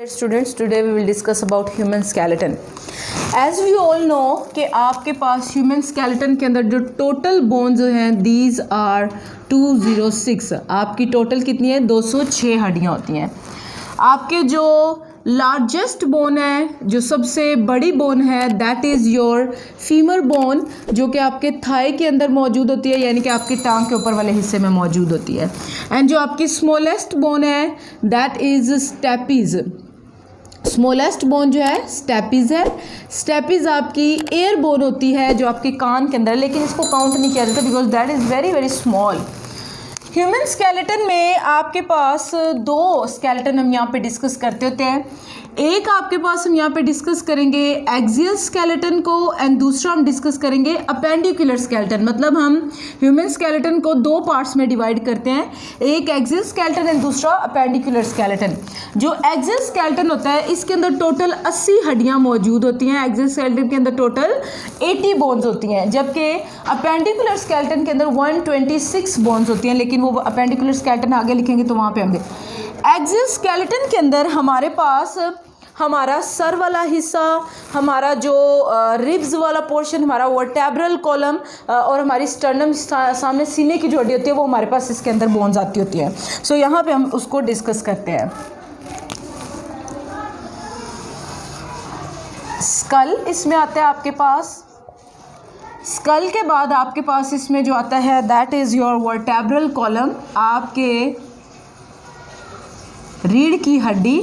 Students, today we will discuss about human skeleton. As we all know कि आपके पास ह्यूमन स्केलेटन के अंदर जो टोटल बोन्स हैं दीज आर 206। आपकी टोटल कितनी है? 206 हड्डियाँ होती हैं। आपके जो लार्जेस्ट बोन है, जो सबसे बड़ी बोन है, that is your femur bone, जो कि आपके थाई के अंदर मौजूद होती है, यानी कि आपकी टांग के ऊपर वाले हिस्से में मौजूद होती है। एंड जो आपकी स्मॉलेस्ट बोन है that is stapes. Smallest bone जो है स्टेपीज है। स्टेपीज आपकी एयर बोन होती है जो आपके कान के अंदर है, लेकिन इसको काउंट नहीं किया जाता because that is very very small. Human skeleton में आपके पास दो स्केलेटन हम यहाँ पे डिस्कस करते होते हैं। एक आपके पास हम यहाँ पे डिस्कस करेंगे एक्सियल स्केलेटन को एंड दूसरा हम डिस्कस करेंगे अपेंडिकुलर स्केलेटन। मतलब हम ह्यूमन स्केलेटन को दो पार्ट्स में डिवाइड करते हैं, एक एक्सियल स्केलेटन एंड दूसरा अपेंडिकुलर स्केलेटन। जो एक्सियल स्केलेटन होता है इसके अंदर टोटल 80 हड्डियाँ मौजूद होती हैं। एक्सियल स्केलेटन के अंदर टोटल 80 बोन्स होती हैं, जबकि अपेंडिकुलर स्केलेटन के अंदर 126 बोन्स होती हैं, लेकिन वो अपेंडिकुलर स्केलेटन आगे लिखेंगे तो वहाँ पे होंगे। एक्सियल स्केलेटन के अंदर हमारे पास हमारा सर वाला हिस्सा, हमारा जो रिब्स वाला पोर्शन, हमारा वर्टेब्रल कॉलम और हमारी स्टर्नम सामने सीने की जो हड्डी होती है वो हमारे पास इसके अंदर बोन्स आती होती है। सो यहाँ पे हम उसको डिस्कस करते हैं। स्कल इसमें आता है आपके पास। स्कल के बाद आपके पास इसमें जो आता है that is your vertebral column, आपके रीढ़ की हड्डी।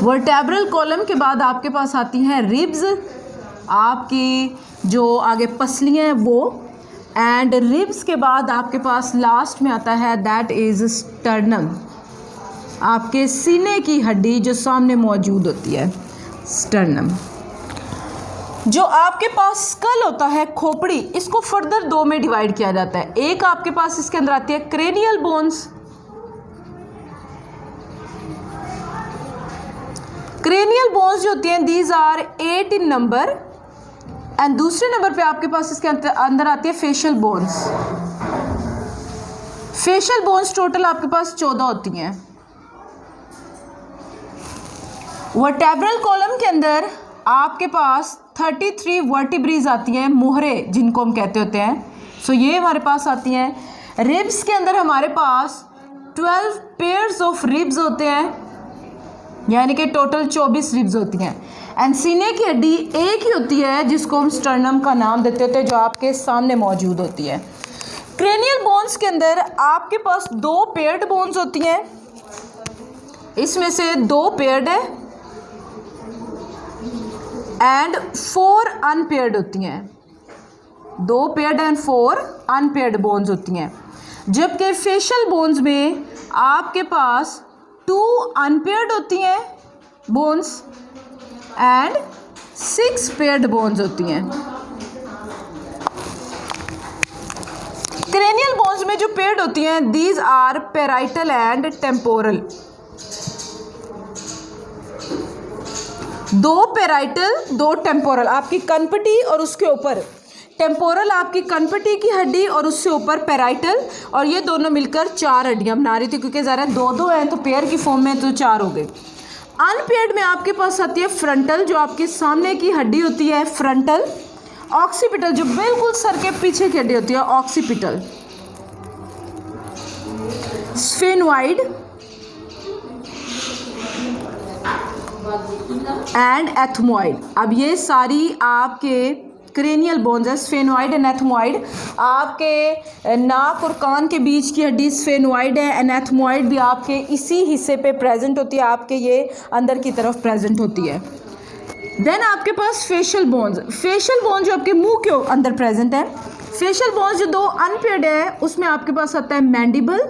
वर्टेब्रल कॉलम के बाद आपके पास आती हैं रिब्स, आपकी जो आगे पसलियाँ हैं वो, एंड रिब्स के बाद आपके पास लास्ट में आता है दैट इज़ स्टर्नम, आपके सीने की हड्डी जो सामने मौजूद होती है, स्टर्नम। जो आपके पास स्कल होता है, खोपड़ी, इसको फर्दर दो में डिवाइड किया जाता है। एक आपके पास इसके अंदर आती है क्रेनियल बोन्स। क्रेनियल बोन्स जो होती हैं these are 8 in number, and दूसरे नंबर पे आपके पास इसके अंदर आती है facial bones. Facial bones total आपके पास 14 होती हैं। वर्टेब्रल कॉलम के अंदर आपके पास 33 वर्टिब्रीज आती हैं, मोहरे जिनको हम कहते होते हैं। सो ये हमारे पास आती हैं। रिब्स के अंदर हमारे पास 12 पेयर्स ऑफ रिब्स होते हैं, यानी कि टोटल 24 रिब्स होती हैं। एंड सीने की हड्डी एक ही होती है जिसको हम स्टर्नम का नाम देते होते हैं, जो आपके सामने मौजूद होती है। क्रेनियल बोन्स के अंदर आपके पास 2 पेयर्ड बोन्स होती हैं, इसमें से 2 पेयर्ड है एंड 4 अनपेयर्ड होती हैं। 2 पेयर्ड एंड 4 अनपेयर्ड बोन्स होती हैं, जबकि फेशियल बोन्स में आपके पास 2 अनपेयर्ड होती हैं बोन्स एंड 6 पेयर्ड बोन्स होती हैं। क्रेनियल बोन्स में जो पेयर्ड होती हैं these are parietal and temporal. 2 parietal 2 temporal, आपकी कनपटी और उसके ऊपर टेम्पोरल, आपकी कनपटी की हड्डी और उससे ऊपर पैराइटल, और ये दोनों मिलकर 4 हड्डियाँ बना रही थी, क्योंकि ज़रा 2-2 हैं तो पेयर की फॉर्म में तो 4 हो गए। अनपेयर्ड में आपके पास आती है फ्रंटल, जो आपके सामने की हड्डी होती है फ्रंटल। ऑक्सीपिटल जो बिल्कुल सर के पीछे की हड्डी होती है ऑक्सीपिटल। Sphenoid and ethmoid. अब ये सारी आपके क्रेनियल बोन्स है, स्फेनोइड एंड एथमोइड। आपके नाक और कान के बीच की हड्डी स्फेनोइड है, एंड एथमोइड भी आपके इसी हिस्से पे प्रेजेंट होती है, आपके ये अंदर की तरफ प्रेजेंट होती है। देन आपके पास फेशियल बोन्स। फेशियल बोन्स जो आपके मुंह के अंदर प्रेजेंट है। फेशियल बोन्स जो 2 अनपेयर्ड है उसमें आपके पास आता है मैंडिबल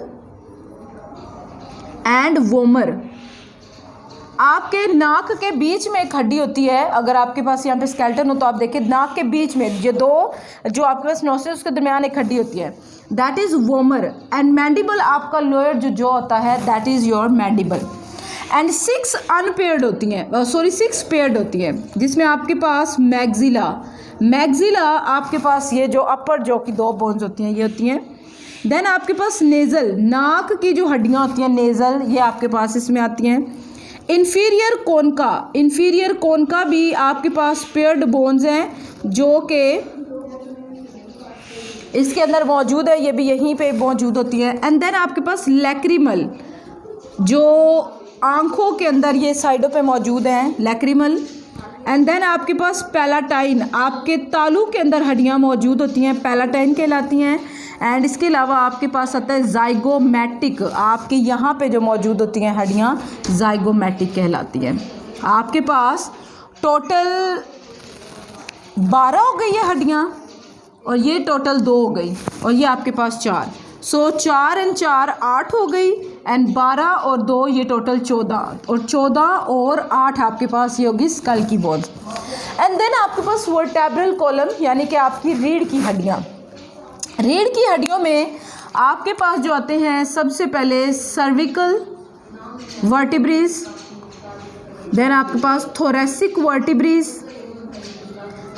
एंड वोमर। आपके नाक के बीच में एक हड्डी होती है, अगर आपके पास यहाँ पे स्केलेटन हो तो आप देखिए नाक के बीच में ये 2 जो आपके पास नोस्ट्रल्स के दरमियान एक हड्डी होती है, that is vomer. And mandible आपका लोअर जो जॉ होता है that is your mandible. And 6 unpaired होती हैं, 6 पेयर्ड होती हैं, जिसमें आपके पास मैग्जिला। मैग्जिला आपके पास ये जो अपर जॉ की 2 बोन्स होती हैं ये होती हैं। देन आपके पास नेज़ल, नाक की जो हड्डियाँ होती हैं नेज़ल, ये आपके पास इसमें आती हैं। इन्फीरियर कोनका, इन्फीरियर कोनका भी आपके पास पेयर्ड बोन्स हैं जो कि इसके अंदर मौजूद है, ये भी यहीं पे मौजूद होती है। एंड देन आपके पास लैक्रिमल, जो आँखों के अंदर ये साइडों पे मौजूद हैं, लैक्रिमल। एंड देन आपके पास पैलाटाइन, आपके तालू के अंदर हड्डियाँ मौजूद होती हैं, पैलाटाइन कहलाती हैं। एंड इसके अलावा आपके पास आता है जाइगोमैटिक, आपके यहाँ पे जो मौजूद होती हैं हड्डियाँ जाइगोमैटिक कहलाती हैं। आपके पास टोटल 12 हो गई है हड्डियाँ और ये टोटल 2 हो गई और ये आपके पास 4। सो 4 और 4 8 हो गई एंड 12 और 2 ये टोटल 14 और 14 और 8 आपके पास ये होगी स्कल की बोन्स। एंड देन आपके पास वर्टेब्रल कॉलम यानी कि आपकी रीढ़ की हड्डियाँ। रीढ़ की हड्डियों में आपके पास जो आते हैं सबसे पहले सर्विकल वर्टिब्रेस, देन आपके पास थोरेसिक वर्टिब्रेस,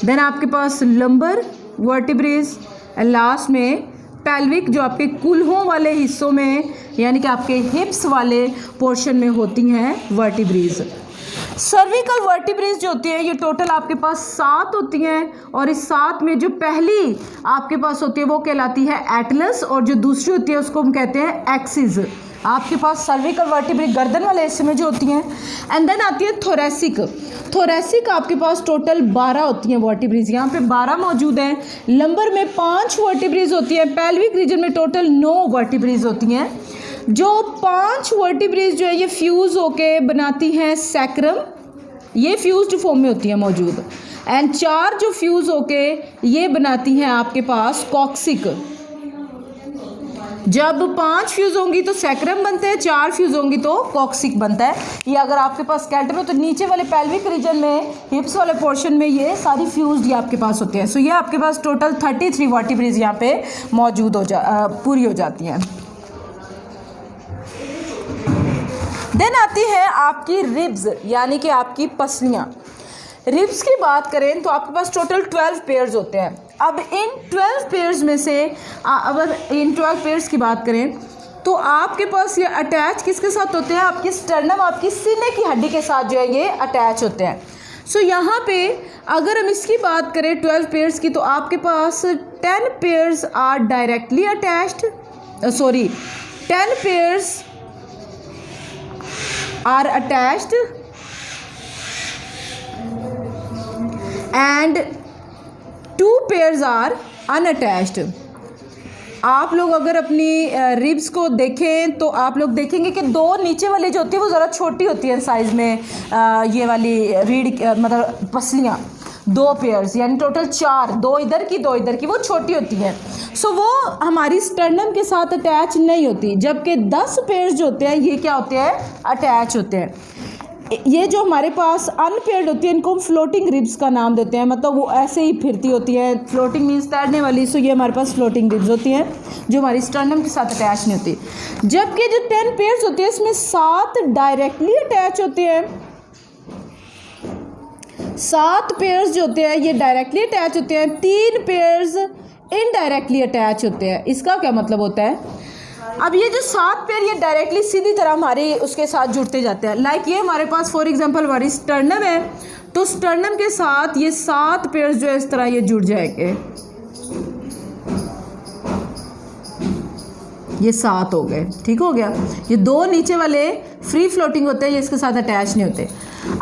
देन आपके पास लंबर वर्टिब्रेस एंड लास्ट में पेल्विक, जो आपके कूल्हों वाले हिस्सों में यानी कि आपके हिप्स वाले पोर्शन में होती हैं वर्टिब्रेस। सर्विकल वर्टिब्रेस जो होती है ये टोटल आपके पास 7 होती हैं और इस 7 में जो पहली आपके पास होती है वो कहलाती है एटलस और जो दूसरी होती है उसको हम कहते हैं एक्सिस। आपके पास सर्विकल वर्टिब्रेस गर्दन वाले हिस्से में जो होती हैं। एंड देन आती है थोरेसिक। थोरेसिक आपके पास टोटल 12 होती हैं वर्टिब्रेस, यहाँ पे 12 मौजूद हैं। लंबर में 5 वर्टिब्रेस होती हैं। पेल्विक रीजन में टोटल 9 वर्टिब्रेस होती हैं। जो 5 वर्टिब्रेस जो है ये फ्यूज़ होके बनाती हैं सैक्रम, ये फ्यूज्ड फॉर्म में होती हैं मौजूद। एंड 4 जो फ्यूज़ होके ये बनाती हैं आपके पास कॉक्सिक। जब 5 फ्यूज होंगी तो सैक्रम बनते हैं, 4 फ्यूज होंगी तो कॉक्सिक बनता है। ये अगर आपके पास स्केलेटन हो तो नीचे वाले पेल्विक रीजन में हिप्स वाले पोर्शन में ये सारी फ्यूज्ड ये आपके पास होते हैं। सो ये आपके पास टोटल 33 वर्टिब्रेस यहाँ पे मौजूद पूरी हो जाती हैं। देन आती है आपकी रिब्स यानी कि आपकी पसलियाँ। रिब्स की बात करें तो आपके पास टोटल 12 पेयर्स होते हैं। अब इन 12 पेयर्स में से अगर इन 12 पेयर्स की बात करें तो आपके पास ये अटैच किसके साथ होते हैं, आपकी स्टर्नम, आपकी सीने की हड्डी के साथ जो है ये अटैच होते हैं। सो यहाँ पे अगर हम इसकी बात करें 12 पेयर्स की तो आपके पास 10 pairs are directly attached, 10 pairs are attached and 2 pairs are unattached. आप लोग अगर अपनी रिब्स को देखें तो आप लोग देखेंगे कि 2 नीचे वाली जो होती है वो ज़रा छोटी होती है साइज़ में। ये वाली रीढ़ मतलब पसलियाँ 2 पेयर्स यानी टोटल 4, 2 इधर की 2 इधर की, वो छोटी होती हैं। सो वो हमारी स्टर्नम के साथ अटैच नहीं होती, जबकि 10 पेयर्स जो होते हैं ये क्या होते हैं, अटैच होते हैं। ये जो हमारे पास अनपेयर्ड होती है इनको हम फ्लोटिंग रिब्स का नाम देते हैं, मतलब वो ऐसे ही फिरती होती है। फ्लोटिंग मीन्स तैरने वाली। सो ये हमारे पास फ्लोटिंग रिब्स होती हैं जो हमारी स्टर्नम के साथ अटैच नहीं होती। जबकि जो 10 पेयर्स होती है इसमें 7 डायरेक्टली अटैच होते हैं। 7 पेयर्स जो होते हैं ये डायरेक्टली अटैच होते हैं, 3 पेयर्स इनडायरेक्टली अटैच होते हैं। इसका क्या मतलब होता है, अब ये जो 7 पेयर ये डायरेक्टली सीधी तरह हमारे उसके साथ जुड़ते जाते हैं। लाइक ये हमारे पास फॉर एग्जांपल हमारी स्टर्नम है तो स्टर्नम के साथ ये 7 पेयर जो है इस तरह ये जुड़ जाएंगे, ये 7 हो गए, ठीक हो गया। ये 2 नीचे वाले फ्री फ्लोटिंग होते हैं, ये इसके साथ अटैच नहीं होते।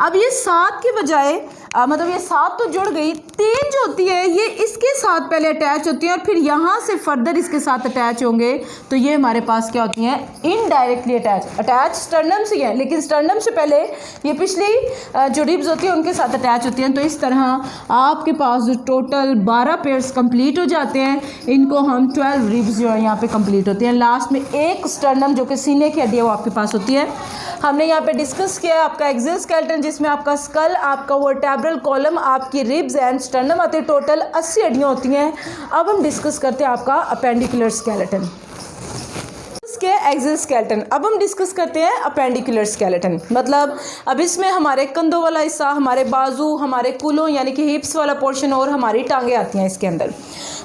अब ये 7 के बजाय मतलब ये 7 तो जुड़ गई, 3 जो होती है ये इसके साथ पहले अटैच होती हैं और फिर यहाँ से फर्दर इसके साथ अटैच होंगे। तो ये हमारे पास क्या होती हैं, इनडायरेक्टली अटैच स्टर्नम से है, लेकिन स्टर्नम से पहले ये पिछली जो रिब्स होती हैं उनके साथ अटैच होती हैं। तो इस तरह आपके पास जो टोटल 12 पेयर्स कंप्लीट हो जाते हैं, इनको हम 12 रिब्स जो है यहाँ पे कंप्लीट होती हैं। लास्ट में एक स्टर्नम जो कि सीने की हड्डी है वो आपके पास होती है। हमने यहाँ पे डिस्कस किया है आपका एक्सियल स्केलेटन, जिसमें आपका स्कल, आपका वर्टेब्रल कॉलम, आपकी रिब्स एंड स्टर्नम आते हैं। टोटल 80 हड्डियाँ होती हैं। अब हम डिस्कस करते हैं आपका अपेंडिकुलर स्केलेटन, इसके एक्सियल स्केलेटन। अब हम डिस्कस करते हैं अपेंडिकुलर स्केलेटन, मतलब अब इसमें हमारे कंधों वाला हिस्सा, हमारे बाजू, हमारे कूल्हों यानी कि हिप्स वाला पोर्शन और हमारी टांगें आती हैं इसके अंदर।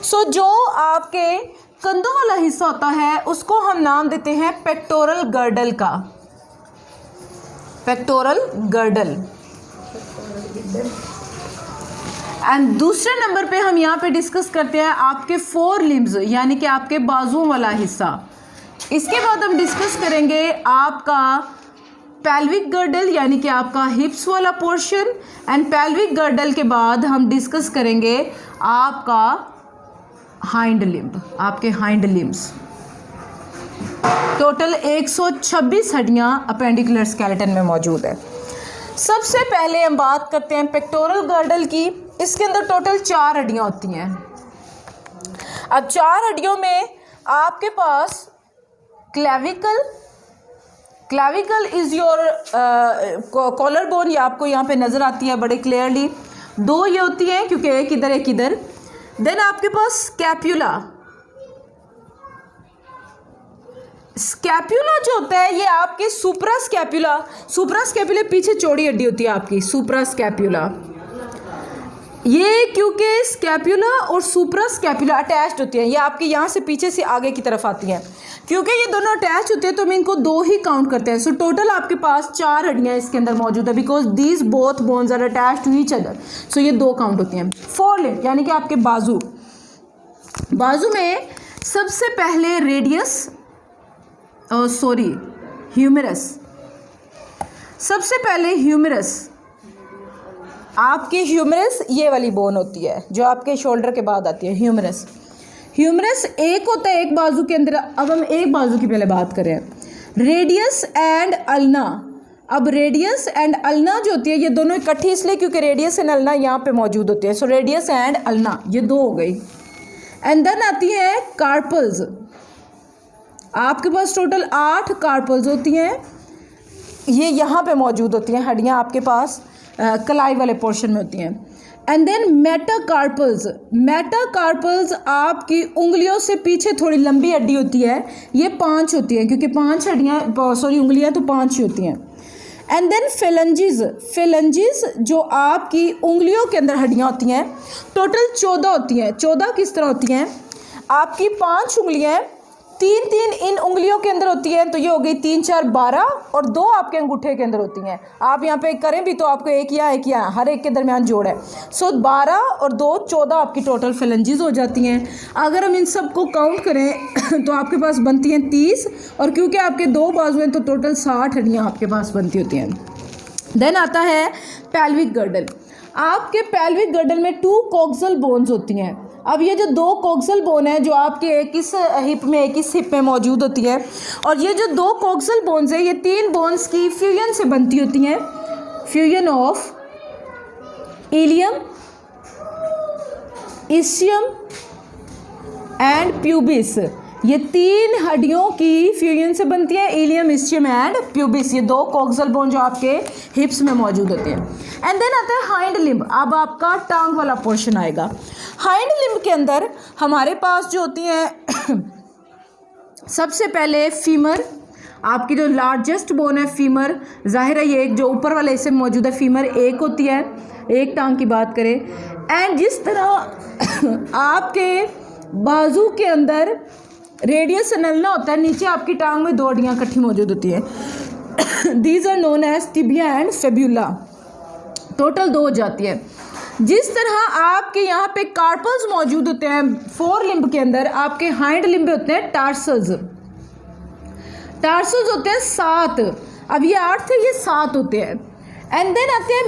सो जो आपके कंधों वाला हिस्सा होता है उसको हम नाम देते हैं पेक्टोरल गर्डल का, पेक्टोरल गर्डल। एंड दूसरे नंबर पे हम यहाँ पे डिस्कस करते हैं आपके फोर लिम्स यानी कि आपके बाजुओं वाला हिस्सा। इसके बाद हम डिस्कस करेंगे आपका पेल्विक गर्डल यानी कि आपका हिप्स वाला पोर्शन। एंड पेल्विक गर्डल के बाद हम डिस्कस करेंगे आपका हाइंड लिम्ब, आपके हाइंड लिम्स। टोटल 126 हड्डियां अपेंडिकुलर स्केलेटन में मौजूद है। सबसे पहले हम बात करते हैं पेक्टोरल गर्डल की। इसके अंदर टोटल 4 हड्डियां होती हैं। अब 4 हड्डियों में आपके पास clavicle is your collar bone, ये आपको यहाँ पे नज़र आती है बड़े क्लियरली। 2 ये होती हैं क्योंकि एक इधर। देन आपके पास स्कैप्यूला जो होता है ये आपके सुप्रास्कैपुला पीछे चौड़ी हड्डी होती है आपकी सुप्रास्कैपुला। ये क्योंकि स्कैप्यूला और सुप्रास्कैपुला अटैच्ड होती हैं, ये आपके यहाँ से पीछे से आगे की तरफ आती हैं। क्योंकि ये दोनों अटैच होते हैं तो हम इनको 2 ही काउंट करते हैं। सो टोटल आपके पास 4 हड्डियाँ इसके अंदर मौजूद है because these both bones are attached to each other. So ये 2 काउंट होती हैं। 4 लिम्ब यानी कि आपके बाजू में सबसे पहले ह्यूमरस। सबसे पहले आपके ह्यूमरस ये वाली बोन होती है जो आपके शोल्डर के बाद आती है। ह्यूमरस एक होता है एक बाजू के अंदर। अब हम एक बाजू की पहले बात करें, रेडियस एंड अल्ना। अब रेडियस एंड अल्ना जो होती है ये दोनों इकट्ठी इसलिए क्योंकि रेडियस एंड अल्ना यहाँ पे मौजूद होती है। सो रेडियस एंड अल्ना ये 2 हो गई। एंड देन आती है कार्पल्स। आपके पास टोटल 8 कार्पल्स होती हैं, ये यहाँ पे मौजूद होती हैं हड्डियाँ आपके पास कलाई वाले पोर्शन में होती हैं। एंड देन मेटाकार्पल्स आपकी उंगलियों से पीछे थोड़ी लंबी हड्डी होती है, ये 5 होती हैं क्योंकि 5 उंगलियाँ तो 5 ही होती हैं। एंड देन फेलेंजिस जो आपकी उंगलियों के अंदर हड्डियाँ होती हैं टोटल 14 होती हैं। 14 किस तरह होती हैं, आपकी 5 उंगलियाँ 3 इन उंगलियों के अंदर होती हैं तो ये हो गई 3 4 12 और 2 आपके अंगूठे के अंदर होती हैं। आप यहाँ पे करें भी तो आपको एक या हर एक के दरमियान जोड़ है। सो 12 और 2 14 आपकी टोटल फेलेंजिस हो जाती हैं। अगर हम इन सब को काउंट करें तो आपके पास बनती हैं 30 और क्योंकि आपके 2 बाजू हैं तो टोटल 60 हड्डियाँ आपके पास बनती होती हैं। देन आता है पेल्विक गर्डल। आपके पेल्विक गर्डल में 2 कोक्सल बोन्स होती हैं। अब ये जो 2 कोक्सल बोन है जो आपके एक इस हिप में मौजूद होती है और ये जो 2 कोक्सल बोन्स है ये 3 बोन्स की फ्यूजन से बनती होती हैं। Fusion of ilium, ischium and pubis, ये 3 हड्डियों की फ्यूजन से बनती है। इलियम, इस्चियम एंड प्यूबिस, ये 2 कोक्सल बोन जो आपके हिप्स में मौजूद होते हैं। एंड देन आता है हाइंड लिम्ब। अब आपका टांग वाला पोर्शन आएगा। हाइंड लिम्ब के अंदर हमारे पास जो होती हैं सबसे पहले फीमर, आपकी जो लार्जेस्ट बोन है फीमर, जाहिर है ये एक जो ऊपर वाले हिस्से में मौजूद है फीमर एक होती है, एक टांग की बात करें। एंड जिस तरह आपके बाजू के अंदर रेडियस एंड होता है, नीचे आपकी टांग में 2 हड्डियाँ इकट्ठी मौजूद होती हैं। These are known as tibia and fibula, total 2 हो जाती है। जिस तरह आपके यहाँ पे कार्पल्स मौजूद होते हैं 4 लिम्ब के अंदर, आपके हाइंड लिम्ब में होते हैं टार्सल्स होते हैं 7। अब ये 8 थे, ये 7 होते हैं। एंड देन आते हैं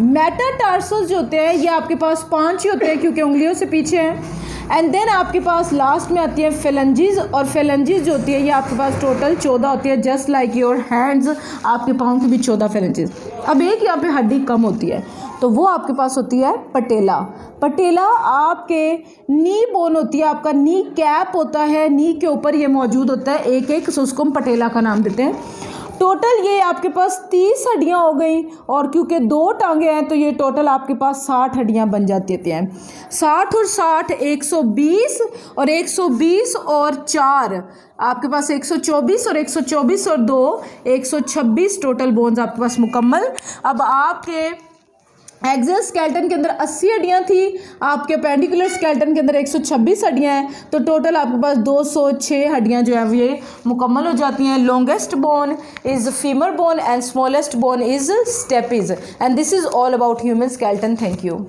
मेटाटार्सल जो होते हैं ये आपके पास 5 ही होते हैं क्योंकि उंगलियों से पीछे हैं। एंड देन आपके पास लास्ट में आती है फेलेंजिस, और फेलेंजिस जो होती है ये आपके पास टोटल 14 होती है। जस्ट लाइक योर हैंड्स, आपके पाँव की भी 14 फेलेंजिस। अब एक यहाँ पे हड्डी कम होती है तो वो आपके पास होती है पटेला आपके नी बोन होती है, आपका नी कैप होता है, नी के ऊपर ये मौजूद होता है एक, सो उसको हम पटेला का नाम देते हैं। टोटल ये आपके पास 30 हड्डियाँ हो गई और क्योंकि 2 टांगे हैं तो ये टोटल आपके पास 60 हड्डियाँ बन जाती हैं। 60 और 60 120 और 120 और 4 आपके पास 124 और 124 और 2 126 टोटल बोन्स आपके पास मुकम्मल। अब आपके एक्सियल स्केलेटन के अंदर 80 हड्डियाँ थी, आपके पेंडिकुलर स्केलेटन के अंदर 126 हड्डियाँ हैं, तो टोटल आपके पास 206 हड्डियाँ जो है ये मुकम्मल हो जाती हैं। Longest bone is femur bone and smallest bone is stapes, and this is all about human skeleton. Thank you.